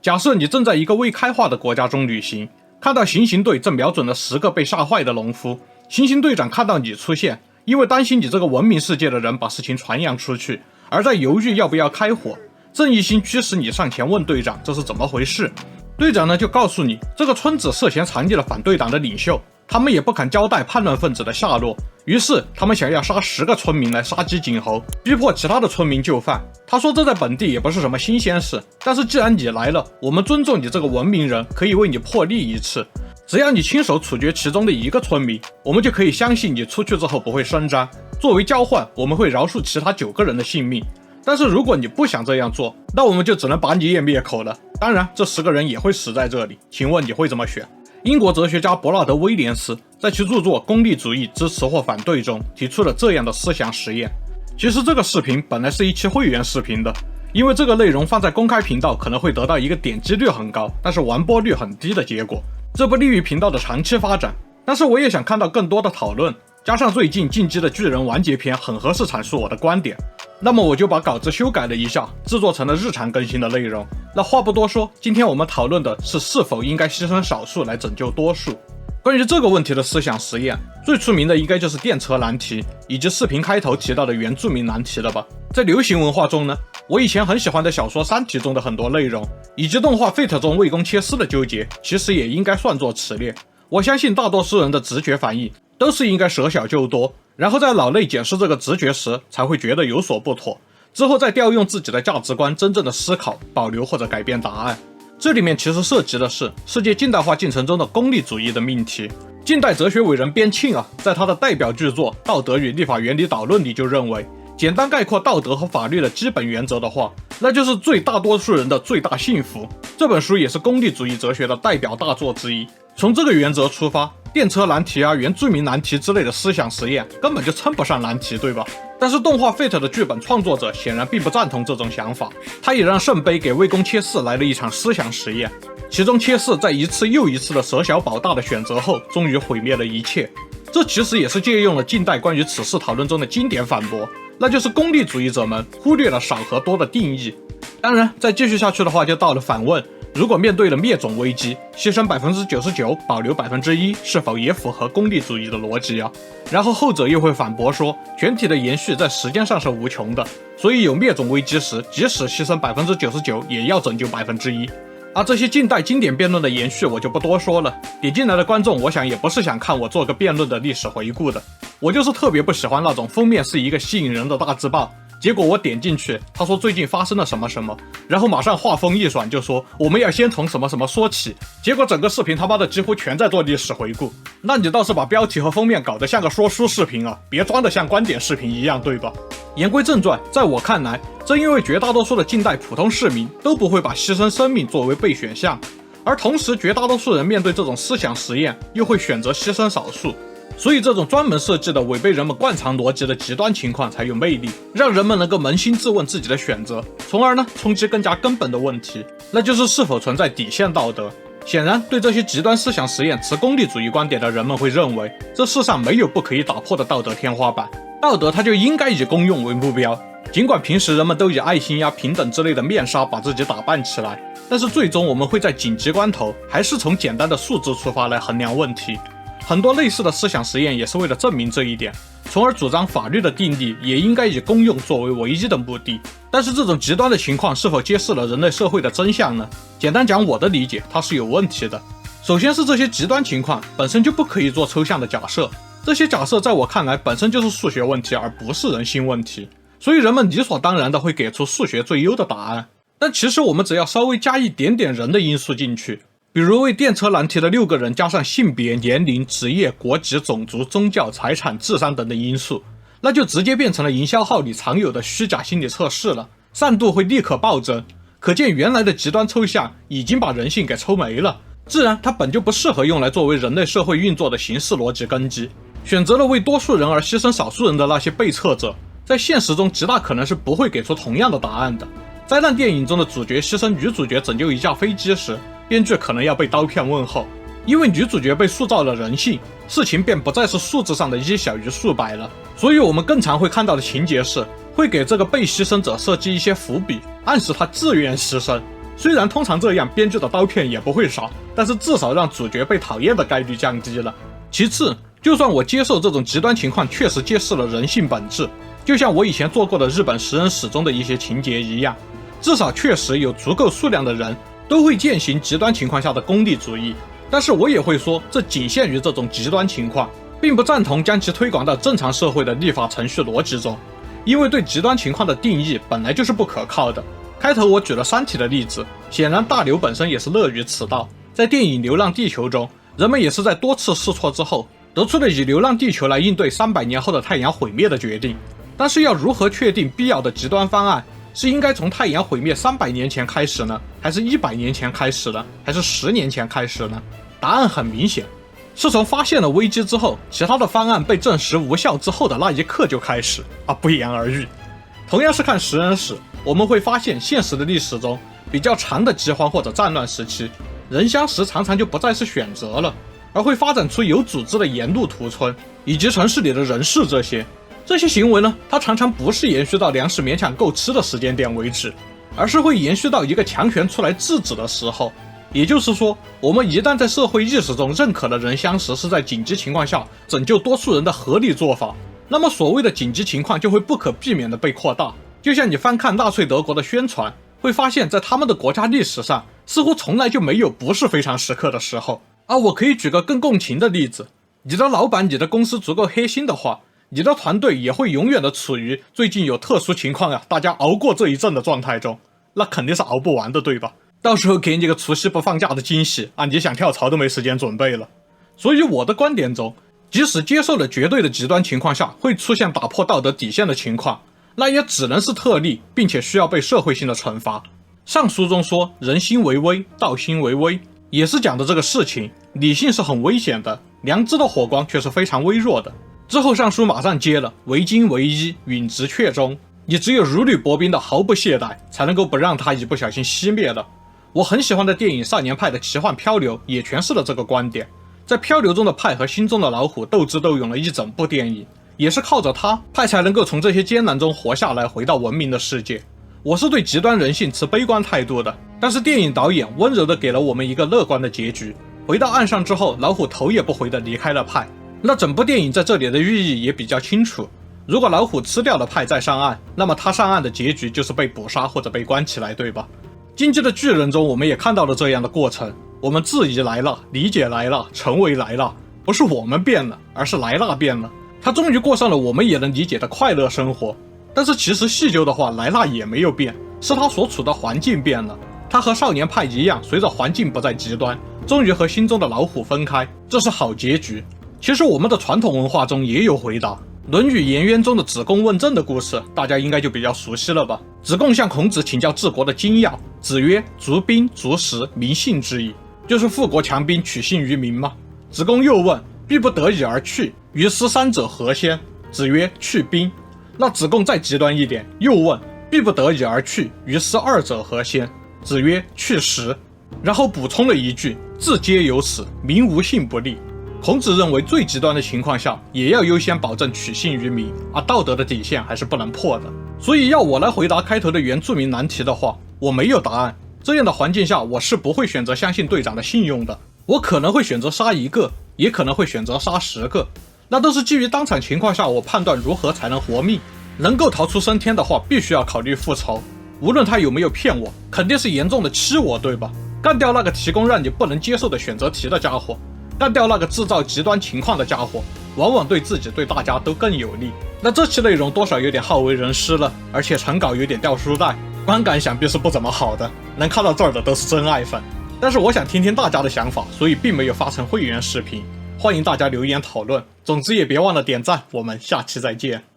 假设你正在一个未开化的国家中旅行，看到行刑队正瞄准了10个被吓坏的农夫，行刑队长看到你出现，因为担心你这个文明世界的人把事情传扬出去，而在犹豫要不要开火。正义心驱使你上前问队长这是怎么回事。队长呢就告诉你，这个村子涉嫌藏匿了反对党的领袖，他们也不肯交代叛乱分子的下落，于是他们想要杀10个村民来杀鸡儆猴，逼迫其他的村民就范。他说这在本地也不是什么新鲜事，但是既然你来了，我们尊重你这个文明人，可以为你破例一次。只要你亲手处决其中的1个村民，我们就可以相信你出去之后不会声张。作为交换，我们会饶恕其他9个人的性命。但是如果你不想这样做，那我们就只能把你也灭口了。当然，这10个人也会死在这里。请问你会怎么选？英国哲学家伯纳德·威廉斯在其著作《功利主义：支持或反对》中提出了这样的思想实验。其实这个视频本来是一期会员视频的，因为这个内容放在公开频道可能会得到一个点击率很高，但是完播率很低的结果，这不利于频道的长期发展。但是我也想看到更多的讨论，加上最近进击的巨人完结篇很合适阐述我的观点，那么我就把稿子修改了一下，制作成了日常更新的内容。那话不多说，今天我们讨论的是否应该牺牲少数来拯救多数。关于这个问题的思想实验，最出名的应该就是电车难题，以及视频开头提到的原住民难题了吧。在流行文化中呢，我以前很喜欢的小说《三体》中的很多内容，以及动画《Fate》中魏公切斯的纠结，其实也应该算作此列。我相信大多数人的直觉反应都是应该舍小就多，然后在脑内检视这个直觉时才会觉得有所不妥，之后再调用自己的价值观真正的思考，保留或者改变答案。这里面其实涉及的是世界近代化进程中的功利主义的命题。近代哲学伟人边沁在他的代表巨作《道德与立法原理导论》里就认为，简单概括道德和法律的基本原则的话，那就是最大多数人的最大幸福。这本书也是功利主义哲学的代表大作之一。从这个原则出发，电车难题原住民难题之类的思想实验根本就称不上难题，对吧？但是动画 Fate 的剧本创作者显然并不赞同这种想法，他也让圣杯给魏公切斯来了一场思想实验，其中切斯在一次又一次的舍小保大的选择后，终于毁灭了一切。这其实也是借用了近代关于此事讨论中的经典反驳，那就是功利主义者们忽略了少和多的定义。当然，再继续下去的话，就到了反问：如果面对了灭种危机，牺牲99%保留1%，是否也符合功利主义的逻辑啊？然后后者又会反驳说，全体的延续在时间上是无穷的，所以有灭种危机时，即使牺牲99%也要拯救1%。而这些近代经典辩论的延续我就不多说了，点进来的观众我想也不是想看我做个辩论的历史回顾的，我就是特别不喜欢那种封面是一个吸引人的大字报，结果我点进去，他说最近发生了什么什么，然后马上话锋一转就说我们要先从什么什么说起，结果整个视频他妈的几乎全在做历史回顾。那你倒是把标题和封面搞得像个说书视频别装得像观点视频一样，对吧？言归正传，在我看来，正因为绝大多数的近代普通市民都不会把牺牲生命作为备选项，而同时绝大多数人面对这种思想实验又会选择牺牲少数，所以这种专门设计的违背人们惯常逻辑的极端情况才有魅力，让人们能够扪心自问自己的选择，从而冲击更加根本的问题，那就是是否存在底线道德。显然，对这些极端思想实验持功利主义观点的人们会认为，这世上没有不可以打破的道德天花板，道德它就应该以公用为目标。尽管平时人们都以爱心平等之类的面纱把自己打扮起来，但是最终我们会在紧急关头还是从简单的数字出发来衡量问题。很多类似的思想实验也是为了证明这一点，从而主张法律的订立也应该以公用作为唯一的目的。但是这种极端的情况是否揭示了人类社会的真相呢？简单讲，我的理解它是有问题的。首先是这些极端情况本身就不可以做抽象的假设，这些假设在我看来本身就是数学问题而不是人性问题，所以人们理所当然的会给出数学最优的答案。但其实我们只要稍微加一点点人的因素进去，比如为电车难题的6个人加上性别、年龄、职业、国籍、种族、宗教、财产、智商等等因素，那就直接变成了营销号里常有的虚假心理测试了，善度会立刻暴增。可见原来的极端抽象已经把人性给抽没了，自然它本就不适合用来作为人类社会运作的形式逻辑根基。选择了为多数人而牺牲少数人的那些被测者，在现实中极大可能是不会给出同样的答案的。灾难电影中的主角牺牲女主角拯救一架飞机时，编剧可能要被刀片问候，因为女主角被塑造了人性，事情便不再是数字上的1小于数百了。所以我们更常会看到的情节是，会给这个被牺牲者设计一些伏笔，暗示他自愿牺牲。虽然通常这样编剧的刀片也不会少，但是至少让主角被讨厌的概率降低了。其次，就算我接受这种极端情况确实揭示了人性本质，就像我以前做过的日本食人史中的一些情节一样，至少确实有足够数量的人都会践行极端情况下的功利主义。但是我也会说，这仅限于这种极端情况，并不赞同将其推广到正常社会的立法程序逻辑中，因为对极端情况的定义本来就是不可靠的。开头我举了《三体》的例子，显然大刘本身也是乐于此道。在电影《流浪地球》中，人们也是在多次试错之后，得出了以流浪地球来应对300年后的太阳毁灭的决定。但是要如何确定必要的极端方案，是应该从太阳毁灭300年前开始呢，还是100年前开始呢，还是10年前开始呢？答案很明显，是从发现了危机之后，其他的方案被证实无效之后的那一刻就开始不言而喻。同样是看食人史，我们会发现现实的历史中比较长的饥荒或者战乱时期，人相食常常就不再是选择了，而会发展出有组织的沿路屠村，以及城市里的人事这些行为呢，它常常不是延续到粮食勉强够吃的时间点为止，而是会延续到一个强权出来制止的时候。也就是说，我们一旦在社会意识中认可了人相食是在紧急情况下拯救多数人的合理做法，那么所谓的紧急情况就会不可避免地被扩大。就像你翻看纳粹德国的宣传，会发现在他们的国家历史上似乎从来就没有不是非常时刻的时候。我可以举个更共情的例子，你的老板、你的公司足够黑心的话，你的团队也会永远的处于最近有特殊情况大家熬过这一阵的状态中，那肯定是熬不完的，对吧？到时候给你个除夕不放假的惊喜你想跳槽都没时间准备了。所以我的观点中，即使接受了绝对的极端情况下会出现打破道德底线的情况，那也只能是特例，并且需要被社会性的惩罚。上书中说人心为微，道心为微，也是讲的这个事情，理性是很危险的，良知的火光却是非常微弱的。之后上书马上接了为精为一，允直确中，你只有如履薄冰的毫不懈怠，才能够不让它一不小心熄灭的。我很喜欢的电影《少年派的奇幻漂流》也诠释了这个观点，在漂流中的派和心中的老虎斗智斗勇了一整部电影，也是靠着他，派才能够从这些艰难中活下来，回到文明的世界。我是对极端人性持悲观态度的，但是电影导演温柔地给了我们一个乐观的结局。回到岸上之后，老虎头也不回地离开了派。那整部电影在这里的寓意也比较清楚，如果老虎吃掉了派再上岸，那么他上岸的结局就是被捕杀或者被关起来，对吧？进击的巨人中我们也看到了这样的过程，我们质疑来了，理解来了，成为来了，不是我们变了，而是莱纳变了，他终于过上了我们也能理解的快乐生活。但是其实细究的话，莱纳也没有变，是他所处的环境变了。他和少年派一样，随着环境不再极端，终于和心中的老虎分开，这是好结局。其实我们的传统文化中也有回答，《论语颜渊》中的子贡问政的故事，大家应该就比较熟悉了吧？子贡向孔子请教治国的精要，子曰：逐兵逐食，民信之矣，就是富国强兵，取信于民嘛。子贡又问：必不得已而去，于斯三者何先？子曰：去兵。那子贡再极端一点，又问：必不得已而去，于斯二者何先？子曰：去食。然后补充了一句：治皆有此，民无信不立。孔子认为最极端的情况下也要优先保证取信于民，道德的底线还是不能破的。所以要我来回答开头的原住民难题的话，我没有答案。这样的环境下，我是不会选择相信队长的信用的，我可能会选择杀一个，也可能会选择杀10个，那都是基于当场情况下我判断如何才能活命。能够逃出升天的话，必须要考虑复仇，无论他有没有骗我，肯定是严重的欺我，对吧？干掉那个提供让你不能接受的选择题的家伙，干掉那个制造极端情况的家伙，往往对自己对大家都更有利。那这期内容多少有点好为人师了，而且成稿有点掉书袋，观感想必是不怎么好的，能看到这儿的都是真爱粉。但是我想听听大家的想法，所以并没有发成会员视频，欢迎大家留言讨论。总之也别忘了点赞，我们下期再见。